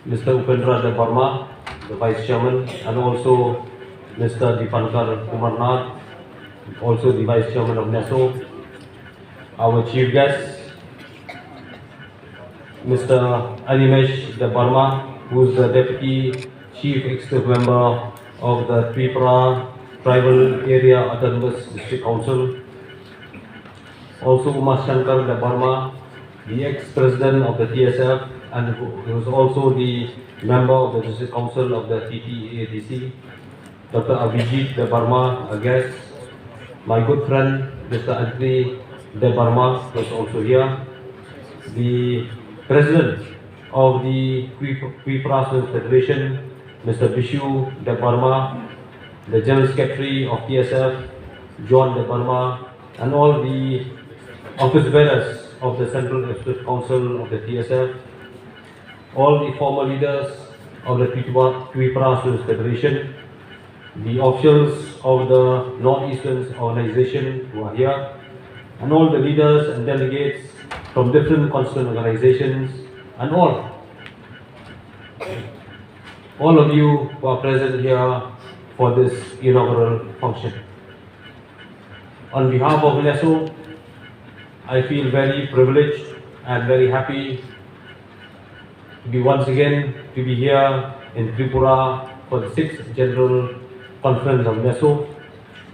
Mr. Upendra De Barma, the Vice Chairman, and also Mr. Dipankar Kumarnath, also the Vice Chairman of Neso, our Chief Guest, Mr. Animesh De Barma, who is the Deputy Chief Executive Member of the Tripura Tribal Area Autonomous District Council, also Umar Shankar De Barma, the ex-president of the TSF, and who was also the member of the District Council of the TTADC, Dr. Abhijit De Barma, a guest, my good friend Mr. Anthony De Barma was also here, the president of the Tripura Students Federation, Mr. Bishu De Barma, the General Secretary of TSF, John De Barma, and all the office bearers of the Central Executive Council of the TSF, all the former leaders of the Tripura Students Federation, the officials of the Northeastern organization who are here, and all the leaders and delegates from different constituent organizations, and all of you who are present here for this inaugural function. On behalf of Neso, I feel very privileged and very happy to be once again to be here in Tripura for the 6th General Conference of Neso.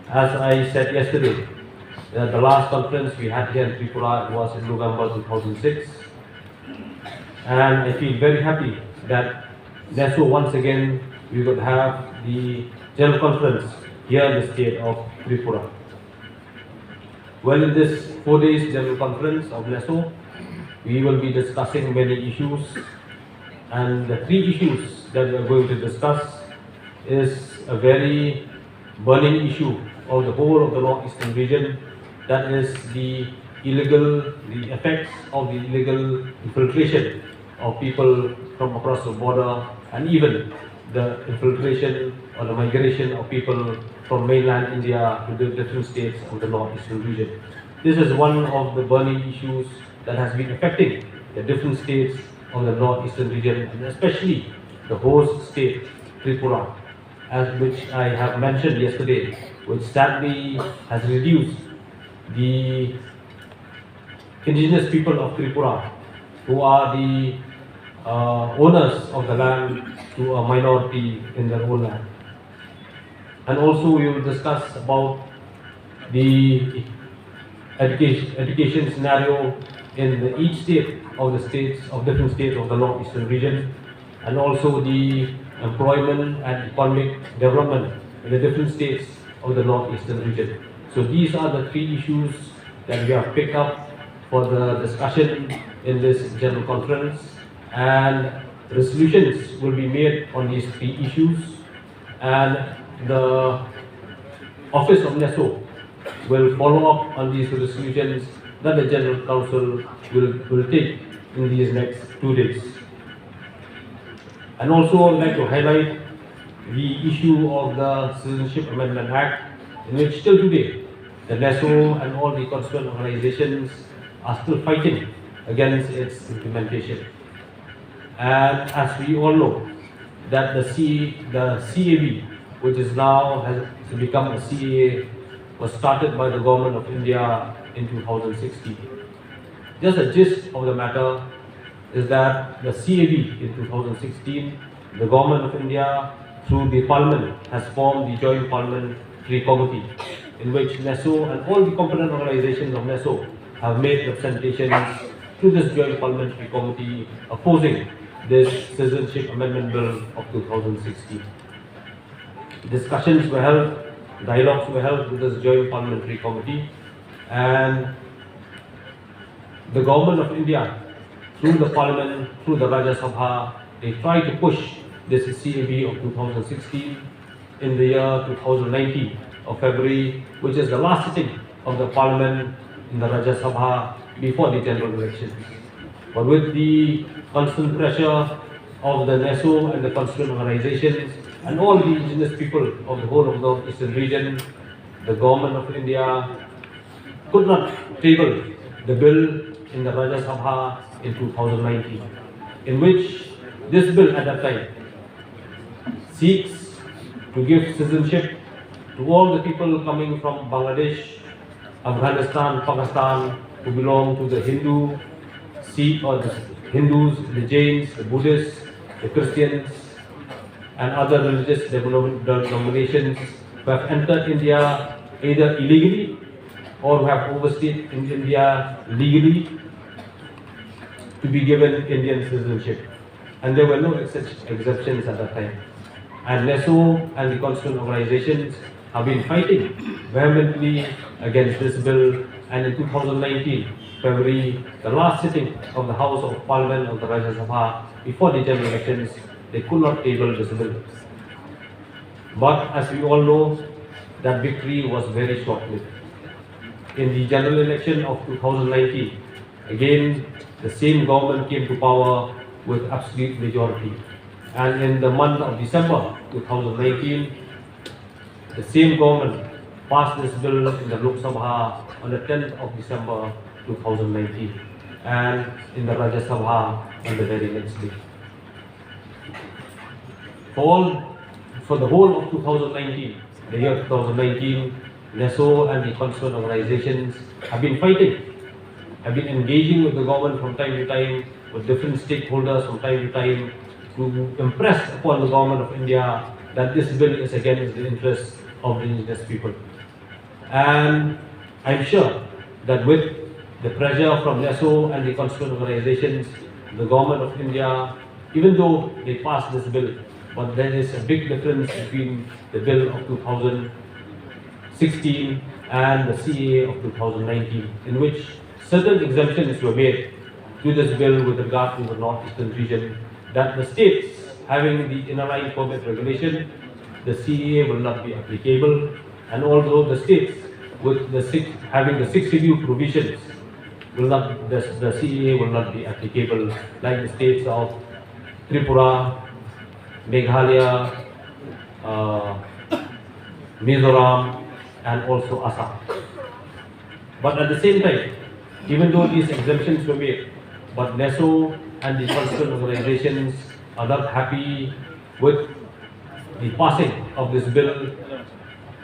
As I said yesterday, the last conference we had here in Tripura was in November 2006, and I feel very happy that Neso once again we could have the General Conference here in the state of Tripura. Well, in this 4 days General Conference of Neso, we will be discussing many issues, and the 3 issues that we are going to discuss is a very burning issue of the whole of the Northeastern region, that is the effects of the illegal infiltration of people from across the border, and even the infiltration or the migration of people from mainland India to the different states of the Northeastern region. This is one of the burning issues that has been affecting the different states of the Northeastern region, and especially the host state, Tripura, as which I have mentioned yesterday, which sadly has reduced the indigenous people of Tripura, who are the owners of the land, to a minority in their own land. And also we will discuss about the education scenario in each state of the different states of the Northeastern region, and also the employment and economic development in the different states of the Northeastern region. So these are the 3 issues that we have picked up for the discussion in this General Conference, and resolutions will be made on these 3 issues, and the Office of Neso will follow up on these resolutions that the General Council will take in these next 2 days. And also I would like to highlight the issue of the Citizenship Amendment Act, in which still today the Neso and all the constituent organizations are still fighting against its implementation. And as we all know, that the CAB, which is now has become a CAA, was started by the Government of India in 2016. Just a gist of the matter is that the CAB in 2016, the Government of India through the Parliament has formed the Joint Parliamentary Committee, in which Neso and all the component organizations of Neso have made representations to this Joint Parliamentary Committee opposing this Citizenship Amendment Bill of 2016. Discussions were held, dialogues were held with this Joint Parliamentary Committee, and the Government of India, through the Parliament, through the Rajya Sabha, they tried to push this CAB of 2016 in the year 2019 of February, which is the last sitting of the Parliament in the Rajya Sabha before the general elections. But with the constant pressure of the Neso and the constituent organizations and all the indigenous people of the whole of the Northeastern region, the Government of India could not table the bill in the Rajya Sabha in 2019, in which This bill at that time seeks to give citizenship to all the people coming from Bangladesh, Afghanistan, Pakistan, who belong to the Hindu, Sikh or the Hindus, the Jains, the Buddhists, the Christians, and other religious denominations who have entered India either illegally or who have overstayed in India legally to be given Indian citizenship. And there were no exceptions at that time. And Neso and the constituent organizations have been fighting vehemently against this bill, and in 2019, February, the last sitting of the House of Parliament of the Rajya Sabha before the general elections, they could not table this bill. But as we all know, that victory was very short-lived. In the general election of 2019, again, the same government came to power with absolute majority. And in the month of December 2019, the same government passed this bill in the Lok Sabha on the 10th of December 2019 and in the Rajya Sabha on the very next day. For the whole of 2019, the year 2019, Neso and the concerned organizations have been fighting, have been engaging with the government from time to time, with different stakeholders from time to time, to impress upon the government of India that this bill is against the interests of the indigenous people. And I'm sure that with the pressure from Neso and the concerned organizations, the government of India, even though they passed this bill, but there is a big difference between the bill of 2016 and the CAA of 2019, in which certain exemptions were made to this bill with regard to the northeastern region, that the states having the inner line permit regulation, the CAA will not be applicable, and although the states with having the 6 schedule provisions will not, the CAA will not be applicable, like the states of Tripura, Meghalaya, Mizoram, and also Assam. But at the same time, even though these exemptions were made, but Neso and the concerned organizations are not happy with the passing of this bill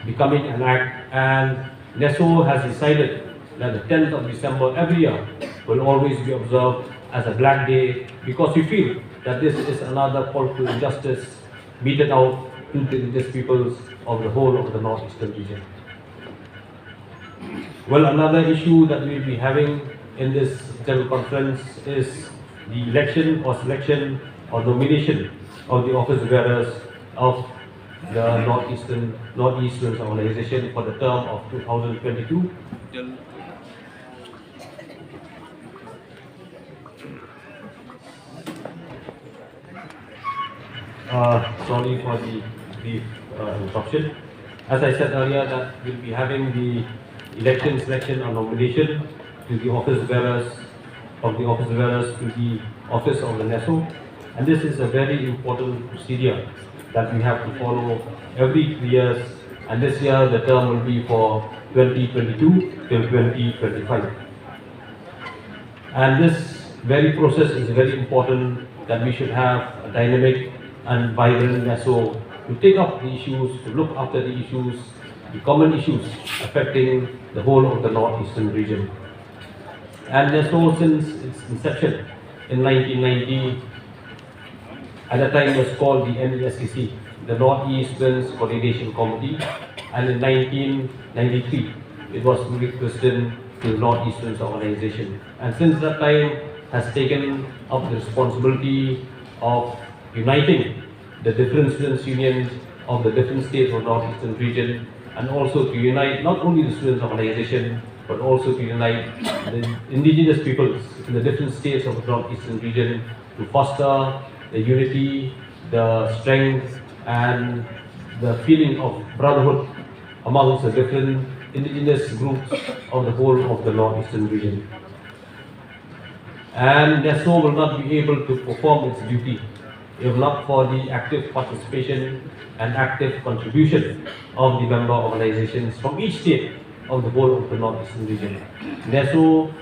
becoming an act, and Neso has decided that the 10th of December every year will always be observed as a black day, because we feel that this is another political injustice meted out to the indigenous peoples of the whole of the northeastern region. Well, another issue that we will be having in this general conference is the election or selection or nomination of the office bearers of the Northeastern organization for the term of 2022. Sorry for the brief interruption. As I said earlier, that we'll be having the election, selection, or nomination to the office bearers to the office of the Neso, and this is a very important procedure that we have to follow every 3 years, and this year the term will be for 2022 till 2025. And this very process is very important, that we should have a dynamic and vibrant Neso to take up the issues, to look after the issues, the common issues affecting the whole of the northeastern region. And Neso, since its inception in 1990, at that time was called the NESCC, the Northeastern Coordination Committee, and in 1993 it was rechristened to the Northeastern Organization. And since that time has taken up the responsibility of uniting the different students' unions of the different states of the Northeastern region, and also to unite not only the students' organization, but also to unite the indigenous peoples in the different states of the Northeastern region to foster the unity, the strength, and the feeling of brotherhood amongst the different indigenous groups of the whole of the Northeastern region. And Neso will not be able to perform its duty if not for the active participation and active contribution of the member organizations from each state of the whole of the Northeastern region. Neso,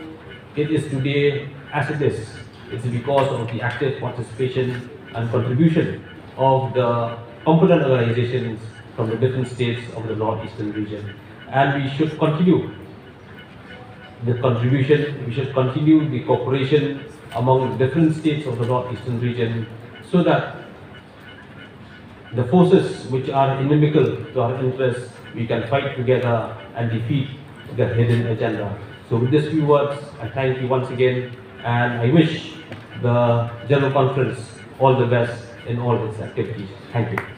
it is today as it is. It's because of the active participation and contribution of the component organizations from the different states of the northeastern region. And we should continue the contribution, we should continue the cooperation among the different states of the northeastern region so that the forces which are inimical to our interests, we can fight together and defeat the hidden agenda. So with these few words, I thank you once again, and I wish the General Conference all the best in all its activities. Thank you.